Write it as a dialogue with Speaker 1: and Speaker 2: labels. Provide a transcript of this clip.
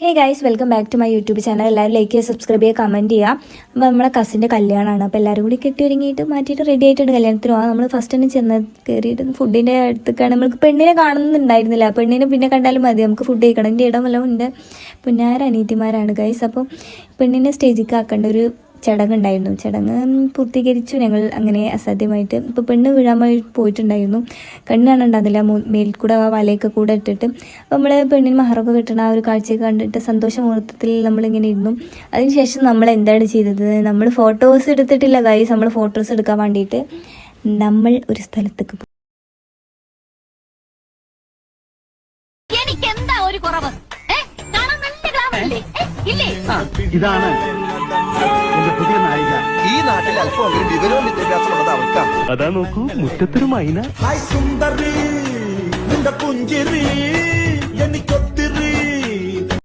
Speaker 1: Hey guys, welcome back to my YouTube channel. എല്ലാവരും like ചെയ്യുക, subscribe ചെയ്യുക, comment ചെയ്യുക. അപ്പോൾ നമ്മളെ കസിൻ്റെ കല്യാണമാണ്. അപ്പോൾ എല്ലാവരും കൂടി കെട്ടി ഒരുങ്ങിയിട്ട് മാറ്റിയിട്ട് റെഡി ആയിട്ടുണ്ട് കല്യാണത്തിന് പോകാം. നമ്മൾ ഫസ്റ്റ് തന്നെ ചെന്ന് കയറിയിട്ട് ഫുഡിൻ്റെ അടുത്തേക്കാണ്. നമ്മൾക്ക് പെണ്ണിനെ കാണുന്നുണ്ടായിരുന്നില്ല. പെണ്ണിനെ പിന്നെ കണ്ടാലും മതി, നമുക്ക് ഫുഡ് കഴിക്കണം. എൻ്റെ ഇടമെല്ലാം ഉണ്ട്. പുന്നാര അനീതിമാരാണ് ഗൈസ്. അപ്പോൾ പെണ്ണിനെ സ്റ്റേജിലേക്ക് ആക്കേണ്ട ഒരു ചടങ്ങുണ്ടായിരുന്നു. ചടങ്ങ് പൂർത്തീകരിച്ചു ഞങ്ങൾ അങ്ങനെ അസാധ്യമായിട്ട്. ഇപ്പോൾ പെണ്ണ് വീഴാൻ പോയിട്ടുണ്ടായിരുന്നു. കണ്ണാണ് ഉണ്ടാകുന്നില്ല, മേൽ കൂടെ വലയൊക്കെ കൂടെ ഇട്ടിട്ട്. അപ്പോൾ നമ്മൾ പെണ്ണിന് മഹറൊക്കെ കിട്ടണ ആ ഒരു കാഴ്ചയൊക്കെ കണ്ടിട്ട് സന്തോഷ മുഹൂർത്തത്തിൽ നമ്മളിങ്ങനെ ഇരുന്നു. അതിനുശേഷം നമ്മൾ എന്താണ് ചെയ്തത്? നമ്മൾ ഫോട്ടോസ് എടുത്തിട്ടില്ല ഗൈസ്. നമ്മൾ ഫോട്ടോസ് എടുക്കാൻ വേണ്ടിയിട്ട് നമ്മൾ ഒരു സ്ഥലത്തേക്ക് പോയി.
Speaker 2: ഇതാണ് പുതിയ നായിക. ഈ നാട്ടിൽ അല്പമെങ്കിലും വിവരവും വിദ്യാഭ്യാസമുള്ളത് അവൾക്കാണ്. അതാ നോക്കൂ, മുറ്റത്തൊരു മൈന. സുന്ദരി നിന്റെ പുഞ്ചിരി എനിക്ക്